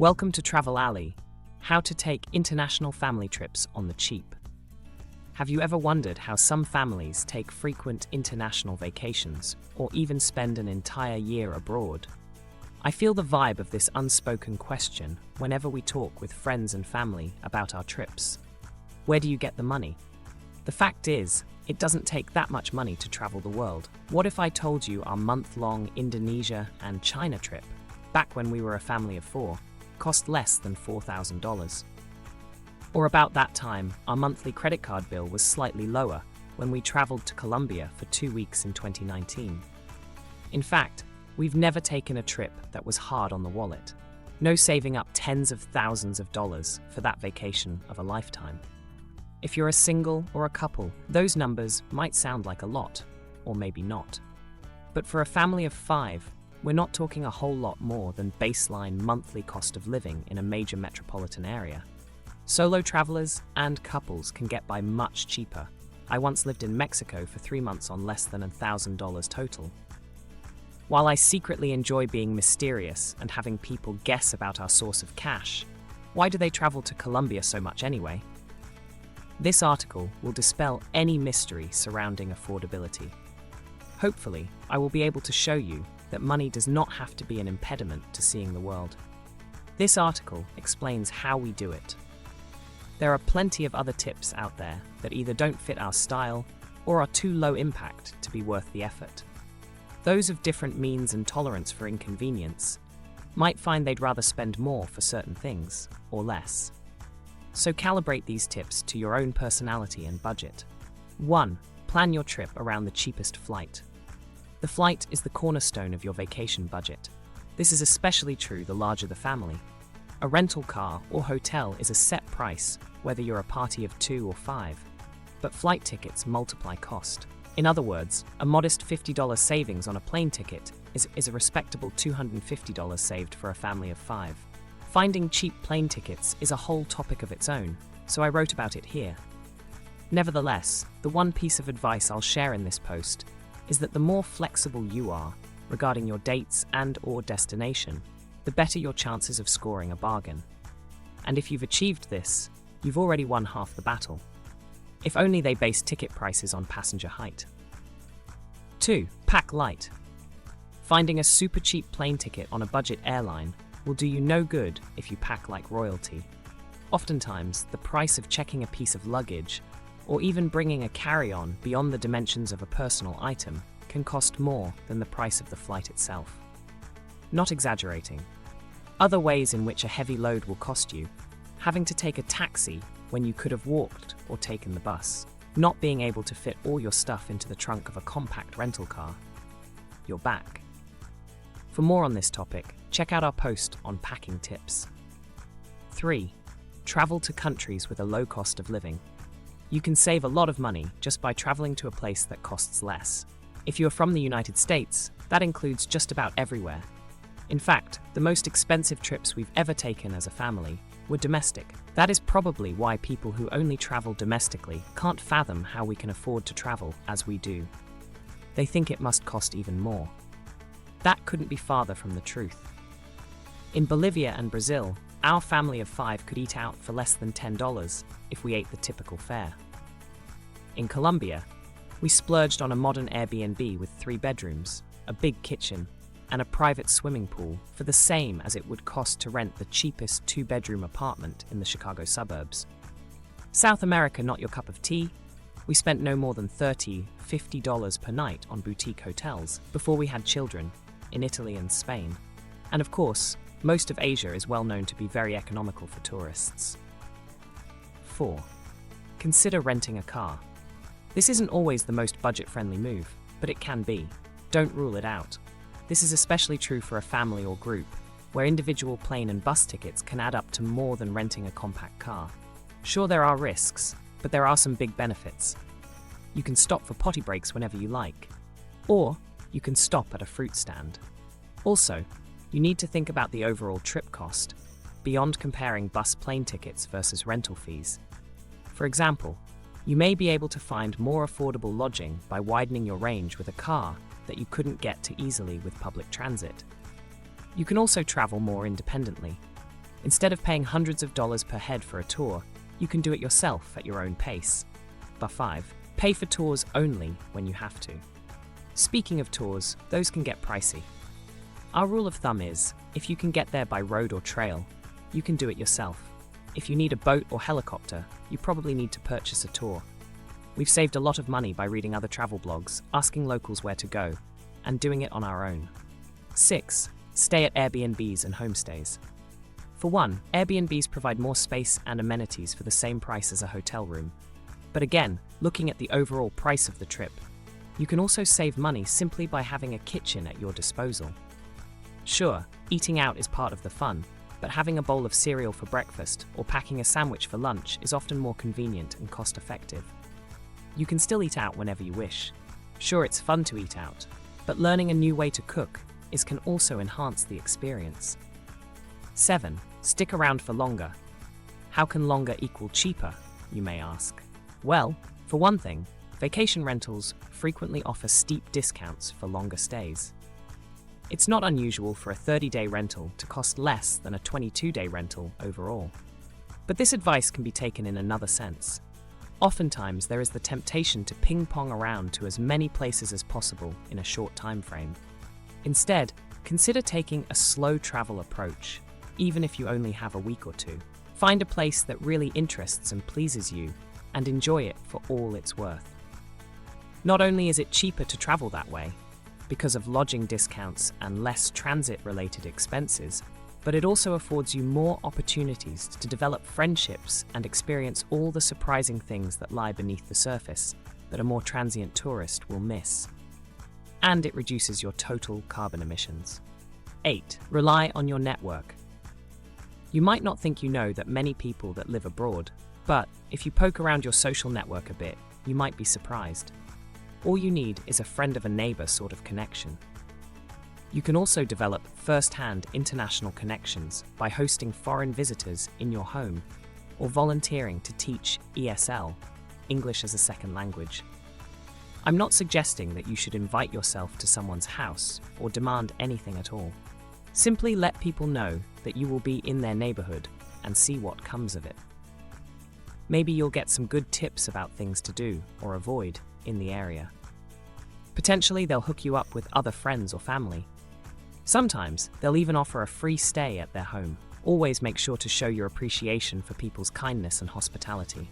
Welcome to Travel Alley, how to take international family trips on the cheap. Have you ever wondered how some families take frequent international vacations or even spend an entire year abroad? I feel the vibe of this unspoken question whenever we talk with friends and family about our trips. Where do you get the money? The fact is, it doesn't take that much money to travel the world. What if I told you our month-long Indonesia and China trip, back when we were a family of 4, cost less than $4,000? Or about that time, our monthly credit card bill was slightly lower when we traveled to Colombia for 2 weeks in 2019. In fact, we've never taken a trip that was hard on the wallet. No saving up tens of thousands of dollars for that vacation of a lifetime. If you're a single or a couple, those numbers might sound like a lot, or maybe not. But for a family of 5, we're not talking a whole lot more than baseline monthly cost of living in a major metropolitan area. Solo travelers and couples can get by much cheaper. I once lived in Mexico for 3 months on less than $1,000 total. While I secretly enjoy being mysterious and having people guess about our source of cash, why do they travel to Colombia so much anyway? This article will dispel any mystery surrounding affordability. Hopefully, I will be able to show you that money does not have to be an impediment to seeing the world. This article explains how we do it. There are plenty of other tips out there that either don't fit our style or are too low impact to be worth the effort. Those of different means and tolerance for inconvenience might find they'd rather spend more for certain things or less. So calibrate these tips to your own personality and budget. 1. Plan your trip around the cheapest flight. The flight is the cornerstone of your vacation budget. This is especially true the larger the family. A rental car or hotel is a set price, whether you're a party of 2 or 5. But flight tickets multiply cost. In other words, a modest $50 savings on a plane ticket is a respectable $250 saved for a family of 5. Finding cheap plane tickets is a whole topic of its own, so I wrote about it here. Nevertheless, the one piece of advice I'll share in this post is that the more flexible you are regarding your dates and/or destination, the better your chances of scoring a bargain. And if you've achieved this, you've already won half the battle. If only they base ticket prices on passenger height. 2. Pack light. Finding a super cheap plane ticket on a budget airline will do you no good if you pack like royalty. Oftentimes, the price of checking a piece of luggage or even bringing a carry-on beyond the dimensions of a personal item can cost more than the price of the flight itself. Not exaggerating. Other ways in which a heavy load will cost you: having to take a taxi when you could have walked or taken the bus, not being able to fit all your stuff into the trunk of a compact rental car, your back. For more on this topic, check out our post on packing tips. 3. Travel to countries with a low cost of living. You can save a lot of money just by traveling to a place that costs less. If you're from the United States, that includes just about everywhere. In fact, the most expensive trips we've ever taken as a family were domestic. That is probably why people who only travel domestically can't fathom how we can afford to travel as we do. They think it must cost even more. That couldn't be farther from the truth. In Bolivia and Brazil, our family of 5 could eat out for less than $10 if we ate the typical fare. In Colombia, we splurged on a modern Airbnb with 3 bedrooms, a big kitchen, and a private swimming pool for the same as it would cost to rent the cheapest 2-bedroom apartment in the Chicago suburbs. South America, not your cup of tea? We spent no more than $50 per night on boutique hotels before we had children in Italy and Spain. And of course, most of Asia is well known to be very economical for tourists. 4. Consider renting a car. This isn't always the most budget-friendly move, but it can be. Don't rule it out. This is especially true for a family or group, where individual plane and bus tickets can add up to more than renting a compact car. Sure, there are risks, but there are some big benefits. You can stop for potty breaks whenever you like, or you can stop at a fruit stand. Also, you need to think about the overall trip cost, beyond comparing bus-plane tickets versus rental fees. For example, you may be able to find more affordable lodging by widening your range with a car that you couldn't get to easily with public transit. You can also travel more independently. Instead of paying hundreds of dollars per head for a tour, you can do it yourself at your own pace. But 5. Pay for tours only when you have to. Speaking of tours, those can get pricey. Our rule of thumb is, if you can get there by road or trail, you can do it yourself. If you need a boat or helicopter, you probably need to purchase a tour. We've saved a lot of money by reading other travel blogs, asking locals where to go, and doing it on our own. 6. Stay at Airbnbs and homestays. For one, Airbnbs provide more space and amenities for the same price as a hotel room. But again, looking at the overall price of the trip, you can also save money simply by having a kitchen at your disposal. Sure, eating out is part of the fun, but having a bowl of cereal for breakfast or packing a sandwich for lunch is often more convenient and cost-effective. You can still eat out whenever you wish. Sure, it's fun to eat out, but learning a new way to cook can also enhance the experience. 7. Stick around for longer. How can longer equal cheaper, you may ask? Well, for one thing, vacation rentals frequently offer steep discounts for longer stays. It's not unusual for a 30-day rental to cost less than a 22-day rental overall. But this advice can be taken in another sense. Oftentimes, there is the temptation to ping-pong around to as many places as possible in a short time frame. Instead, consider taking a slow travel approach, even if you only have a week or two. Find a place that really interests and pleases you, and enjoy it for all it's worth. Not only is it cheaper to travel that way, because of lodging discounts and less transit-related expenses, but it also affords you more opportunities to develop friendships and experience all the surprising things that lie beneath the surface that a more transient tourist will miss. And it reduces your total carbon emissions. 8. Rely on your network. You might not think you know that many people that live abroad, but if you poke around your social network a bit, you might be surprised. All you need is a friend of a neighbor sort of connection. You can also develop first-hand international connections by hosting foreign visitors in your home or volunteering to teach ESL, English as a Second Language. I'm not suggesting that you should invite yourself to someone's house or demand anything at all. Simply let people know that you will be in their neighborhood and see what comes of it. Maybe you'll get some good tips about things to do or avoid in the area. Potentially, they'll hook you up with other friends or family. Sometimes, they'll even offer a free stay at their home. Always make sure to show your appreciation for people's kindness and hospitality.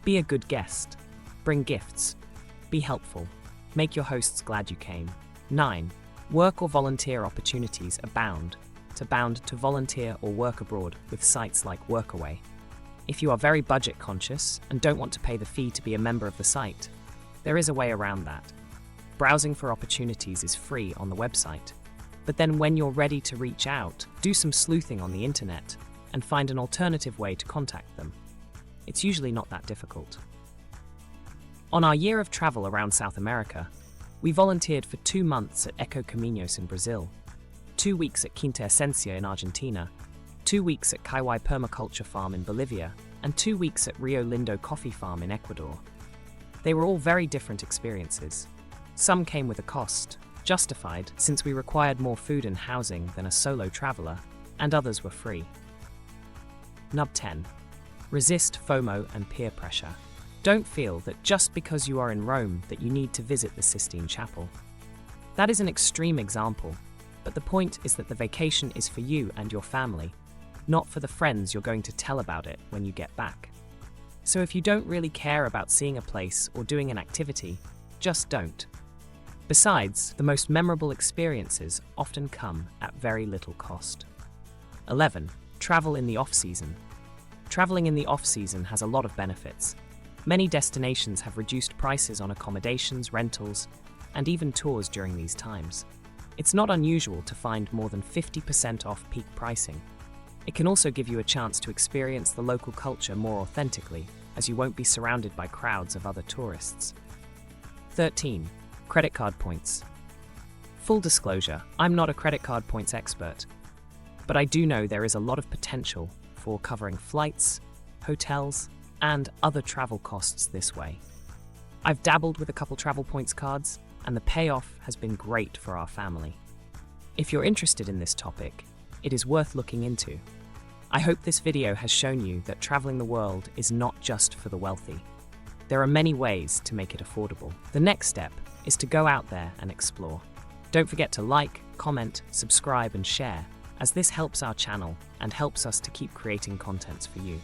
Be a good guest. Bring gifts. Be helpful. Make your hosts glad you came. 9. Work or volunteer opportunities abound. To volunteer or work abroad with sites like Workaway. If you are very budget conscious and don't want to pay the fee to be a member of the site, there is a way around that. Browsing for opportunities is free on the website. But then when you're ready to reach out, do some sleuthing on the internet and find an alternative way to contact them. It's usually not that difficult. On our year of travel around South America, we volunteered for 2 months at Accommodations in Brazil, 2 weeks at Quinta Esencia in Argentina, 2 weeks at Kaiwai Permaculture Farm in Bolivia, and 2 weeks at Rio Lindo Coffee Farm in Ecuador. They were all very different experiences. Some came with a cost, justified since we required more food and housing than a solo traveler, and others were free. Nub 10. Resist FOMO and peer pressure. Don't feel that just because you are in Rome that you need to visit the Sistine Chapel. That is an extreme example, but the point is that the vacation is for you and your family, not for the friends you're going to tell about it when you get back. So if you don't really care about seeing a place or doing an activity, just don't. Besides, the most memorable experiences often come at very little cost. 11. Travel in the off-season. Traveling in the off-season has a lot of benefits. Many destinations have reduced prices on accommodations, rentals, and even tours during these times. It's not unusual to find more than 50% off peak pricing. It can also give you a chance to experience the local culture more authentically, as you won't be surrounded by crowds of other tourists. 13. Credit card points. Full disclosure, I'm not a credit card points expert, but I do know there is a lot of potential for covering flights, hotels, and other travel costs this way. I've dabbled with a couple travel points cards, and the payoff has been great for our family. If you're interested in this topic, it is worth looking into. I hope this video has shown you that traveling the world is not just for the wealthy. There are many ways to make it affordable. The next step is to go out there and explore. Don't forget to like, comment, subscribe, and share, as this helps our channel and helps us to keep creating contents for you.